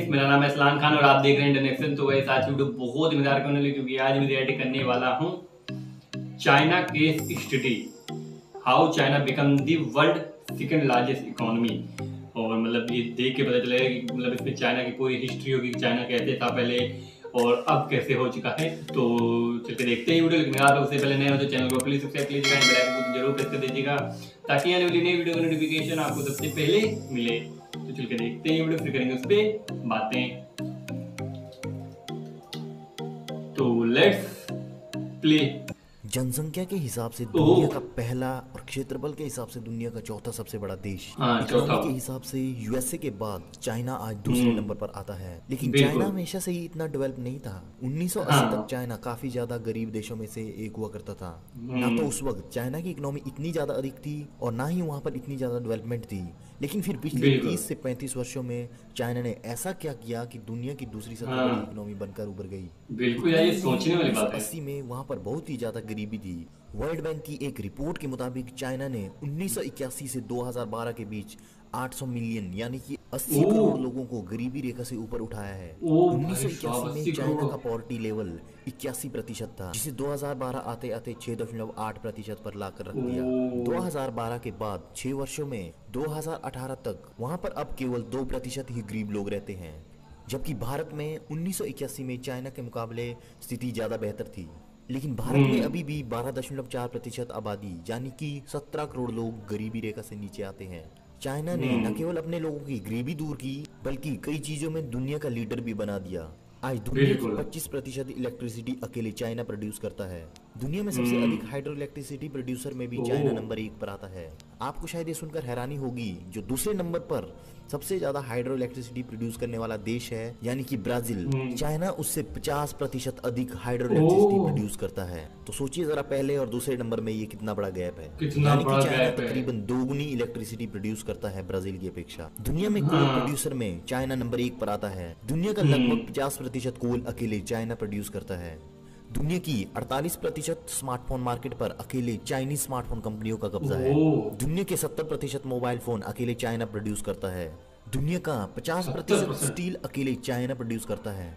Guys, मेरा नाम है असलान खान और आप देख रहे हैं इंटरनेक्शन। तो गाइस, आज की वीडियो बहुत ही मजेदार होने वाली, क्योंकि आज मैं रिएक्ट करने वाला हूँ China case study, how China become the world second largest economy. और मतलब ये देख के पता चलेगा कि मतलब इसमें चाइना की पूरी हिस्ट्री होगी, चाइना कैसे था पहले और अब कैसे हो चुका है। तो चल के देखते हैं वीडियो। लेकिन आप उससे पहले नए हो तो चैनल को प्लीज सब्सक्राइब कीजिएगा, बेल आइकन को जरूर प्रेस कर दीजिएगा ताकि आने वाली नई वीडियो का नोटिफिकेशन आपको सबसे पहले मिले। तो चल के देखते हैं वीडियो, फिर करेंगे उस पर बातें। तो लेट्स प्ले। जनसंख्या के हिसाब से दुनिया का पहला और क्षेत्रफल के हिसाब से दुनिया का चौथा सबसे बड़ा देश। इकोनॉमी के हिसाब से यूएसए के बाद चाइना आज दूसरे नंबर पर आता है। लेकिन चाइना हमेशा से ही इतना डेवलप नहीं था। 1980 तक चाइना काफी ज्यादा गरीब देशों में से एक हुआ करता था। ना तो उस वक्त चाइना की इकोनॉमी इतनी ज्यादा अधिक थी और ना ही वहाँ पर इतनी ज्यादा डेवलपमेंट थी। लेकिन फिर पिछले 30 से 35 वर्षों में चाइना ने ऐसा क्या किया कि दुनिया की दूसरी सबसे बड़ी इकोनॉमी बनकर उभर गई। बिल्कुल यार, ये सोचने वाली बात है। 1980 में वहाँ पर बहुत ही ज्यादा गरीबी थी। वर्ल्ड बैंक की एक रिपोर्ट के मुताबिक चाइना ने 1981 से 2012 के बीच 800 मिलियन यानी कि 80 करोड़ लोगों को गरीबी रेखा से ऊपर उठाया है। 1981 में चाइना का पॉवर्टी लेवल 81% था, जिसे 2012 आते आते 6.8% पर लाकर रख दिया। 2012 के बाद 6 वर्षों में 2018 तक वहां पर अब केवल 2% ही गरीब लोग रहते हैं। जबकि भारत में 1981 में चाइना के मुकाबले स्थिति ज्यादा बेहतर थी। लेकिन भारत में अभी भी 12.4% आबादी यानी कि 17 करोड़ लोग गरीबी रेखा से नीचे आते हैं। चाइना ने न केवल अपने लोगों की गरीबी दूर की, बल्कि कई चीजों में दुनिया का लीडर भी बना दिया। आज दुनिया की 25% इलेक्ट्रिसिटी अकेले चाइना प्रोड्यूस करता है। दुनिया में सबसे अधिक हाइड्रो इलेक्ट्रिसिटी प्रोड्यूसर में भी चाइना नंबर 1 पर आता है। आपको शायद ये सुनकर हैरानी होगी, जो दूसरे नंबर पर सबसे ज्यादा हाइड्रो इलेक्ट्रिसिटी प्रोड्यूस करने वाला देश है यानी कि ब्राजील, चाइना उससे 50% अधिक हाइड्रो इलेक्ट्रिसिटी प्रोड्यूस करता है। तो सोचिए जरा, पहले और दूसरे नंबर में ये कितना बड़ा गैप है। यानी कि चाइना तकरीबन दोगुनी इलेक्ट्रिसिटी प्रोड्यूस करता है ब्राजील की अपेक्षा। दुनिया में कोल प्रोड्यूसर में चाइना नंबर 1 पर आता है। दुनिया का लगभग 50% कोल अकेले चाइना प्रोड्यूस करता है। दुनिया की 48% स्मार्टफोन मार्केट पर अकेले चाइनीज स्मार्टफोन कंपनियों का कब्जा है। दुनिया के 70% मोबाइल फोन अकेले चाइना प्रोड्यूस करता है। दुनिया का 50% स्टील अकेले चाइना प्रोड्यूस करता है।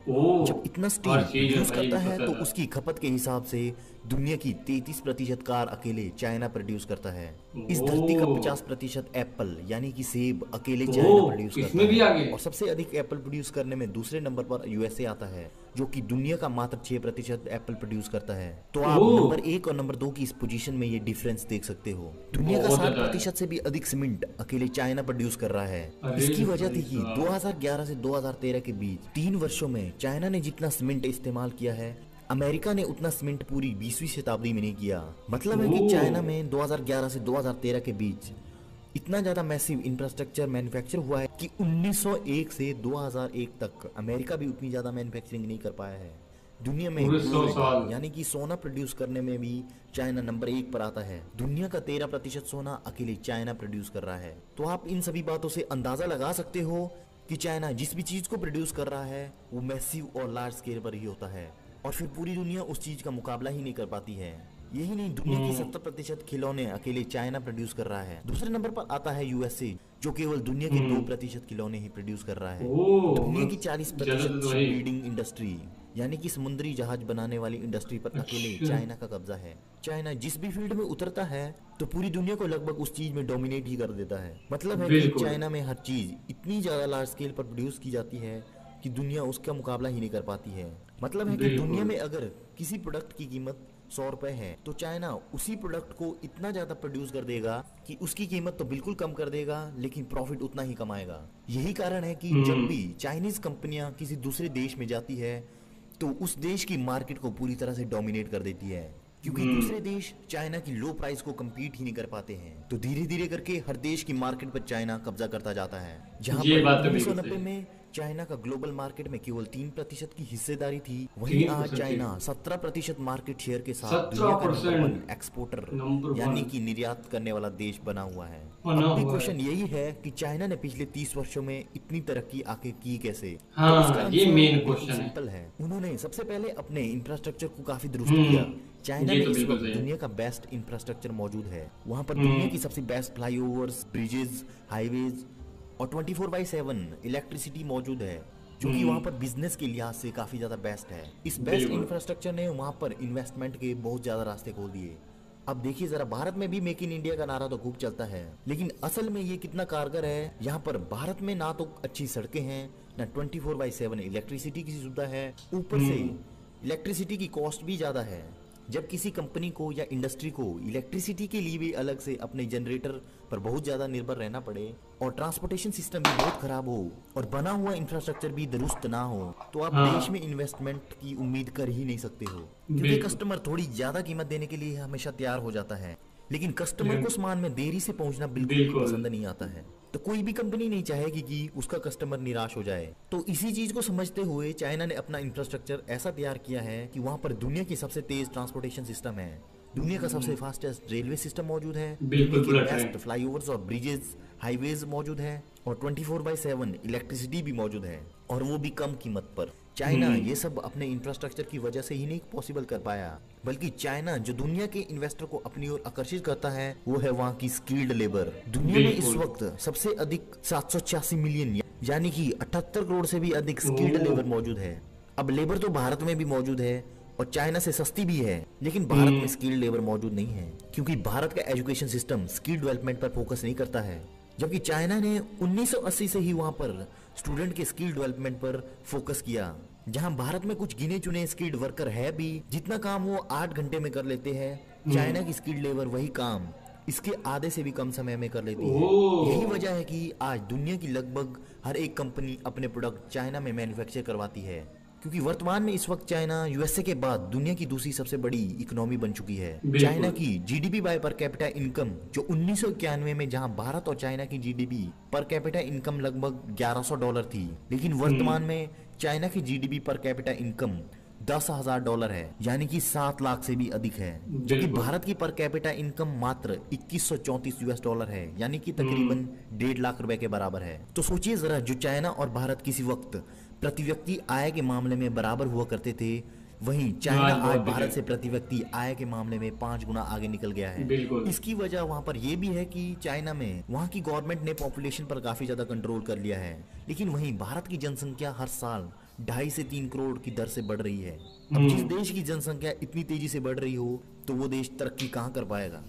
जब इतना स्टील प्रोड्यूस करता है तो उसकी खपत के हिसाब से दुनिया की 33% कार अकेले चाइना प्रोड्यूस करता है। इस धरती का 50% एप्पल यानी कि सेब अकेले चाइना प्रोड्यूस करता है। और सबसे अधिक एप्पल प्रोड्यूस करने में दूसरे नंबर पर यूएसए आता है, जो कि दुनिया का मात्र 6% एप्पल प्रोड्यूस करता है। तो आप नंबर 1 और नंबर 2 की इस पोजीशन में ये डिफरेंस देख सकते हो। दुनिया का 60% से भी अधिक सीमेंट अकेले चाइना प्रोड्यूस कर रहा है। इसकी वजह थी कि 2011 से 2013 के बीच 3 वर्षों में चाइना ने जितना सीमेंट इस्तेमाल किया है, अमेरिका ने उतना सीमेंट पूरी 20वीं शताब्दी में नहीं किया। मतलब है कि चाइना में 2011 से 2013 के बीच इतना ज्यादा मैसिव इंफ्रास्ट्रक्चर मैन्युफैक्चर हुआ है कि 1901 से 2001 तक अमेरिका भी उतनी ज्यादा मैन्युफैक्चरिंग नहीं कर पाया है। दुनिया में यानी कि सोना प्रोड्यूस करने में भी चाइना नंबर 1 पर आता है। दुनिया का 13% सोना अकेले चाइना प्रोड्यूस कर रहा है। तो आप इन सभी बातों से अंदाजा लगा सकते हो कि चाइना जिस भी चीज को प्रोड्यूस कर रहा है वो मैसिव और लार्ज स्केल पर ही होता है, और फिर पूरी दुनिया उस चीज का मुकाबला ही नहीं कर पाती है। यही नहीं, दुनिया की 70% खिलौने अकेले चाइना प्रोड्यूस कर रहा है। दूसरे नंबर पर आता है यूएसए, जो केवल दुनिया के 2% खिलौने ही प्रोड्यूस कर रहा है। दुनिया की 40% बिल्डिंग इंडस्ट्री यानी कि समुद्री जहाज बनाने वाली इंडस्ट्री पर अकेले चाइना का कब्जा है। चाइना जिस भी फील्ड में उतरता है तो पूरी दुनिया को लगभग उस चीज में डोमिनेट ही कर देता है। मतलब है कि चाइना में हर चीज इतनी ज्यादा लार्ज स्केल पर प्रोड्यूस की जाती है कि दुनिया उसका मुकाबला ही नहीं कर पाती है। मतलब है कि दुनिया में अगर किसी प्रोडक्ट की कीमत 100 रुपए है तो चाइना उसी प्रोडक्ट को इतना ज्यादा प्रोड्यूस कर देगा कि उसकी कीमत तो बिल्कुल कम कर देगा, लेकिन प्रॉफिट उतना ही कमाएगा। यही कारण है कि जब भी चाइनीज कंपनियां किसी दूसरे देश में जाती है तो उस देश की मार्केट को पूरी तरह से डोमिनेट कर देती है, क्योंकि दूसरे देश चाइना की लो प्राइस को कम्पीट ही नहीं कर पाते हैं। तो धीरे धीरे करके हर देश की मार्केट पर चाइना कब्जा करता जाता है। जहां पर 1990 में चाइना का ग्लोबल मार्केट में केवल 3% की हिस्सेदारी थी, वहीं आज चाइना 17% मार्केट शेयर के साथ दुनिया का नंबर 1 एक्सपोर्टर यानी कि निर्यात करने वाला देश बना हुआ है। अब भी क्वेश्चन यही है कि चाइना ने पिछले 30 वर्षों में इतनी तरक्की आके की कैसे? हाँ, ये मेन क्वेश्चन सिंपल है। उन्होंने सबसे पहले अपने इंफ्रास्ट्रक्चर को काफी दुरुस्त किया। चाइना में इस वक्त दुनिया का बेस्ट इंफ्रास्ट्रक्चर मौजूद है। वहाँ पर दुनिया की सबसे बेस्ट फ्लाईओवर्स, ब्रिजेस, हाईवेज और 24/7 इलेक्ट्रिसिटी मौजूद है। जो कि वहाँ पर बिजनेस के लिहाज से काफी ज्यादा बेस्ट है। इस बेस्ट बिल्कुल। इंफ्रास्ट्रक्चर ने वहाँ पर इन्वेस्टमेंट के बहुत ज्यादा रास्ते खोल दिए। अब देखिए जरा, भारत में भी मेक इन इंडिया का नारा तो खूब चलता है, लेकिन असल में ये कितना कारगर है। यहाँ पर भारत में ना तो अच्छी सड़कें हैं, ना 24/7 इलेक्ट्रिसिटी की सुविधा है, ऊपर से इलेक्ट्रिसिटी की कॉस्ट भी ज्यादा है। जब किसी कंपनी को या इंडस्ट्री को इलेक्ट्रिसिटी के लिए भी अलग से अपने जनरेटर पर बहुत ज्यादा निर्भर रहना पड़े, और ट्रांसपोर्टेशन सिस्टम भी बहुत खराब हो, और बना हुआ इंफ्रास्ट्रक्चर भी दुरुस्त ना हो, तो आप हाँ। देश में इन्वेस्टमेंट की उम्मीद कर ही नहीं सकते हो। क्योंकि बिल्कुल। कस्टमर थोड़ी ज्यादा कीमत देने के लिए हमेशा तैयार हो जाता है, लेकिन कस्टमर को सामान में देरी से पहुंचना बिल्कुल भी बिल्कुल। पसंद नहीं आता है। तो कोई भी कंपनी नहीं चाहेगी कि उसका कस्टमर निराश हो जाए। तो इसी चीज को समझते हुए चाइना ने अपना इंफ्रास्ट्रक्चर ऐसा तैयार किया है कि वहाँ पर दुनिया की सबसे तेज ट्रांसपोर्टेशन सिस्टम है, दुनिया का सबसे फास्टेस्ट रेलवे सिस्टम मौजूद है, बिल्कुल, दुनिया बुलेट के ट्रेन। बेस्ट फ्लाईओवर्स और ब्रिजेस हाईवेज मौजूद है, और 24/7 इलेक्ट्रिसिटी भी मौजूद है, और वो भी कम कीमत पर। चाइना ये सब अपने इंफ्रास्ट्रक्चर की वजह से ही नहीं पॉसिबल कर पाया, बल्कि चाइना जो दुनिया के इन्वेस्टर को अपनी ओर आकर्षित करता है वो है वहाँ की स्किल्ड लेबर। दुनिया में इस बिल्कुल। वक्त सबसे अधिक 786 मिलियन यानी कि 78 करोड़ से भी अधिक स्किल्ड ओह। लेबर मौजूद है। अब लेबर तो भारत में भी मौजूद है और चाइना से सस्ती भी है, लेकिन भारत में स्किल्ड लेबर मौजूद नहीं है, क्योंकि भारत का एजुकेशन सिस्टम स्किल डेवलपमेंट पर फोकस नहीं करता है, जबकि चाइना ने 1980 से ही वहां पर स्टूडेंट के स्किल डेवलपमेंट पर फोकस किया। जहां भारत में कुछ गिने चुने स्किल्ड वर्कर है भी, जितना काम वो 8 घंटे में कर लेते हैं, चाइना की स्किल्ड लेबर वही काम इसके आधे से भी कम समय में कर लेती है। ओह। यही वजह है कि आज दुनिया की लगभग हर एक कंपनी अपने प्रोडक्ट चाइना में मैन्युफैक्चर करवाती है, क्योंकि वर्तमान में इस वक्त चाइना यूएसए के बाद दुनिया की दूसरी सबसे बड़ी इकोनॉमी बन चुकी है। बिल्कुल। चाइना की GDP bye per capita income जो 1991 में, जहां भारत और चाइना की जीडीपी पर कैपिटा इनकम लगभग $1100 थी, लेकिन वर्तमान में चाइना की जीडीपी पर कैपिटा इनकम $10,000 है, यानी कि 7 लाख से भी अधिक है, जबकि बिल्कुल। भारत की पर कैपिटा इनकम मात्र $2134 है, यानी कि तकरीबन 1.5 लाख रुपए के बराबर है। तो सोचिए जरा, जो चाइना और भारत किसी वक्त प्रति व्यक्ति आय के मामले में बराबर हुआ करते थे, वहीं चाइना आज आज बहुत भारत है। से प्रति व्यक्ति आय के मामले में 5 गुना आगे निकल गया है। बिल्कुल। इसकी वजह वहाँ पर यह भी है कि चाइना में वहाँ की गवर्नमेंट ने पॉपुलेशन पर काफी ज्यादा कंट्रोल कर लिया है, लेकिन वहीं भारत की जनसंख्या हर साल 2.5 से 3 करोड़ की दर से बढ़ रही है। अब जिस देश की जनसंख्या इतनी तेजी से बढ़ रही हो, तो वो देश तरक्की कहाँ कर पाएगा।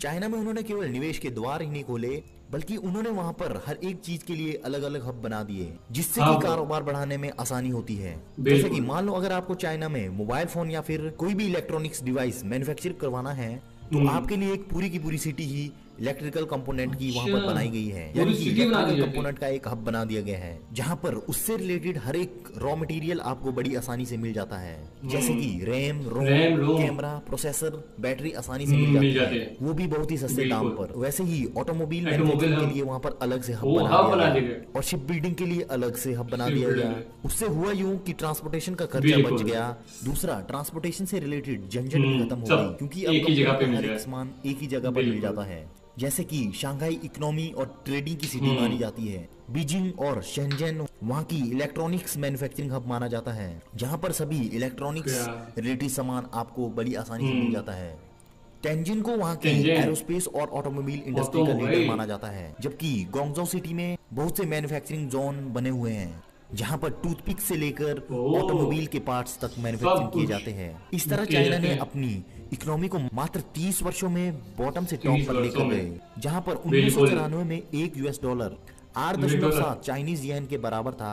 चाइना में उन्होंने केवल निवेश के द्वार ही नहीं खोले, बल्कि उन्होंने वहां पर हर एक चीज के लिए अलग अलग हब बना दिए, जिससे हाँ। कि कारोबार बढ़ाने में आसानी होती है। बिल्कुल। जैसे कि मान लो अगर आपको चाइना में मोबाइल फोन या फिर कोई भी इलेक्ट्रॉनिक्स डिवाइस मैन्युफैक्चर करवाना है, तो आपके लिए एक पूरी की पूरी सिटी ही इलेक्ट्रिकल कंपोनेंट की वहां पर अच्छा। बनाई गई है, पूरी यानी कि सिटी बना दी इलेक्ट्रिकल जाती है। कंपोनेंट का एक हब बना दिया गया है, जहां पर उससे रिलेटेड हर एक रॉ मटेरियल आपको बड़ी आसानी से मिल जाता है, जैसे कि रैम, रोम, कैमरा, प्रोसेसर, बैटरी आसानी से मिल जाती है, वो भी बहुत ही सस्ते दाम पर। वैसे ही ऑटोमोबाइल मैन्युफैक्चरिंग के लिए वहां पर अलग से हब बना दिया गया, और शिप बिल्डिंग के लिए अलग से हब बना दिया गया। उससे हुआ यूं कि ट्रांसपोर्टेशन का खर्चा बच गया। दूसरा, ट्रांसपोर्टेशन से रिलेटेड झंझट भी खत्म हो गई, क्योंकि अब एक ही जगह पे हर मिल एक जाए। सामान एक ही जगह पर मिल जाता है। जैसे कि शंघाई इकोनॉमी और ट्रेडिंग की सिटी मानी जाती है। बीजिंग और शेंजन वहाँ की इलेक्ट्रॉनिक्स मैन्युफैक्चरिंग हब माना जाता है, जहाँ पर सभी इलेक्ट्रॉनिक्स रिलेटेड सामान आपको बड़ी आसानी से मिल जाता है। टेंजिन को वहाँ की एरोस्पेस और ऑटोमोबाइल इंडस्ट्री का लीडर माना जाता है, जबकि गोंगजो सिटी में बहुत से मैन्युफैक्चरिंग जोन बने हुए हैं, जहाँ पर टूथपिक से लेकर ऑटोमोबाइल के पार्ट्स तक मैन्युफैक्चरिंग किए जाते हैं। इस तरह चाइना ने अपनी इकोनॉमी को मात्र 30 वर्षों में बॉटम से टॉप पर लेकर गए, जहाँ पर 1994 में $1 8.7 चाइनीज येन के बराबर था,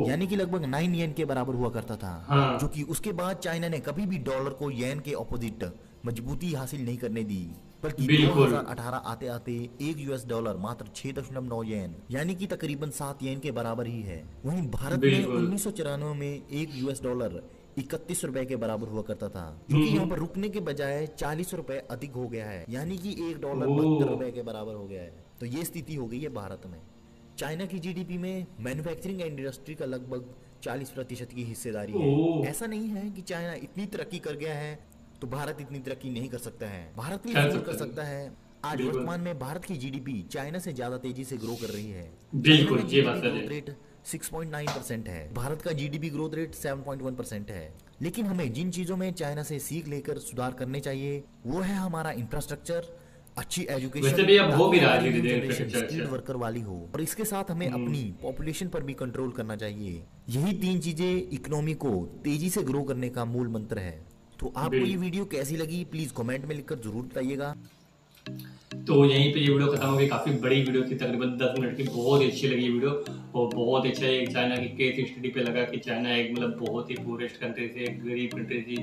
यानी कि लगभग 9 येन के बराबर हुआ करता था, जो कि उसके बाद चाइना ने कभी भी डॉलर को येन के ऑपोजिट मजबूती हासिल नहीं करने दी, बल्कि 2018 आते आते $1 मात्र 6.9 येन, यानी कि तकरीबन 7 येन के बराबर ही है। वहीं भारत में 1994 में $1 31 रुपए के बराबर हुआ करता था, जो कि यहाँ पर रुकने के बजाय 40 रुपए अधिक हो गया है, यानी कि $1 72 रुपए के बराबर हो गया है। तो ये स्थिति हो गई है भारत में। चाइना की जीडीपी में मैन्युफैक्चरिंग इंडस्ट्री का लगभग 40% की हिस्सेदारी है। ऐसा नहीं है कि चाइना इतनी तरक्की कर गया है तो भारत इतनी तरक्की नहीं कर सकता है, भारत भी जरूर कर सकता है। आज वर्तमान में भारत की जीडीपी चाइना से ज्यादा तेजी से ग्रो कर रही है। बिल्कुल, ये बात ग्रोथ रेट 6.9% है, भारत का जीडीपी ग्रोथ रेट 7.1% है। लेकिन हमें जिन चीजों में चाइना से सीख लेकर सुधार करने चाहिए, वो है हमारा इंफ्रास्ट्रक्चर, अच्छी एजुकेशन वैसे भी अब हो भी रहा है ताकि धीरे धीरे जनरेशन इंफ्रास्ट्रक्चर। स्किल्ड अच्छा। वर्कर वाली हो, और इसके साथ हमें अपनी पॉपुलेशन पर भी कंट्रोल करना चाहिए। यही तीन चीजें इकोनॉमी को तेजी से ग्रो करने का मूल मंत्र है। तो आपको ये बिल्कुल। वीडियो कैसी लगी प्लीज कमेंट में लिखकर जरूर बताइएगा। तो यहीं पे ये वीडियो खत्म हो गई। काफ़ी बड़ी वीडियो थी, तकरीबन 10 मिनट की। बहुत ही अच्छी लगी ये वीडियो, और बहुत अच्छा एक चाइना की केस स्टडी पे लगा कि चाइना एक मतलब बहुत ही पूरेस्ट कंट्री से, एक गरीब कंट्री थी,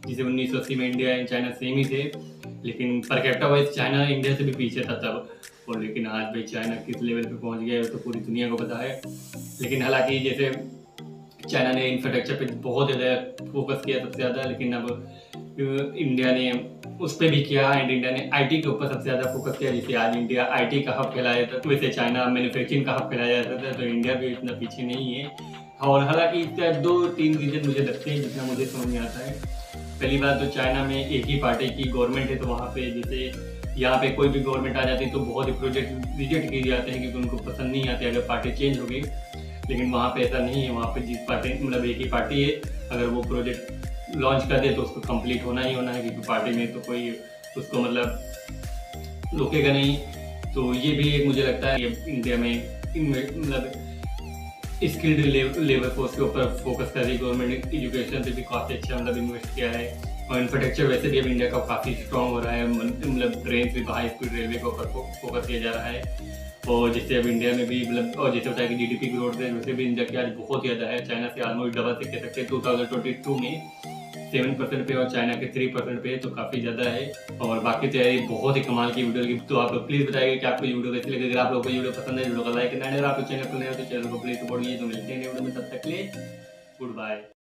जिसे 1980 में इंडिया एंड चाइना सेम ही थे, लेकिन per capita wise China India से भी पीछे था तब। और लेकिन आज भाई चाइना किस लेवल पे पहुंच गया है तो पूरी दुनिया को पता है। लेकिन हालांकि जैसे चाइना ने इंफ्रास्ट्रक्चर पे बहुत ज़्यादा फोकस किया सबसे ज़्यादा, लेकिन अब इंडिया ने उस पर भी किया, एंड इंडिया ने आईटी के ऊपर सबसे ज़्यादा फोकस किया। जैसे आज इंडिया आईटी का हब कहलाया जाता है, वैसे चाइना मैन्युफैक्चरिंग का हब कहलाया जाता है, तो इंडिया भी इतना पीछे नहीं है। और हालांकि इसका 2-3 रीजन मुझे लगते हैं जितना मुझे समझ में आता है। पहली बात तो चाइना में एक ही पार्टी की गवर्नमेंट है, तो वहाँ पे जैसे यहाँ पे कोई भी गवर्नमेंट आ जाती है तो बहुत ही प्रोजेक्ट रिजेक्ट किए जाते हैं क्योंकि उनको पसंद नहीं आते अगर पार्टी चेंज हो गई। लेकिन वहाँ पे ऐसा नहीं है, वहाँ पे जिस पार्टी मतलब एक ही पार्टी है, अगर वो प्रोजेक्ट लॉन्च कर दे तो उसको कंप्लीट होना ही होना है, क्योंकि पार्टी में तो कोई उसको मतलब रोकेगा नहीं। तो ये भी एक मुझे लगता है इंडिया में मतलब स्किल्ड लेबर फोर्स के ऊपर फोकस कर रही है गवर्नमेंट। एजुकेशन पे भी काफ़ी अच्छा मतलब इन्वेस्ट किया है, और इंफ्रास्ट्रक्चर वैसे भी अब इंडिया का काफ़ी स्ट्रॉन्ग हो रहा है, मतलब ट्रेन भी हाई स्पीड रेलवे के ऊपर फोकस किया जा रहा है। और जैसे अब इंडिया में भी मतलब, और जैसे बताया कि जीडीपी ग्रोथ रेट वैसे भी इंडिया की आज बहुत ज़्यादा है, चाइना से ऑलमोस्ट डबल से कह सकते हैं। 2022 में 7% पे और चाइना के 3% पे, तो काफ़ी ज़्यादा है। और बाकी तो यार ये बहुत ही कमाल की वीडियो लगी। तो आप लोग प्लीज़ बताइए कि आपको ये वीडियो कैसी लगी। अगर आप लोगों को ये वीडियो पसंद है, वीडियो को लाइक करना है, अगर आप चैनल पर नए हो तो चैनल को प्लीज़ सपोर्ट कीजिए। तो मिलते हैं वीडियो में, तब तक के लिए गुड बाय।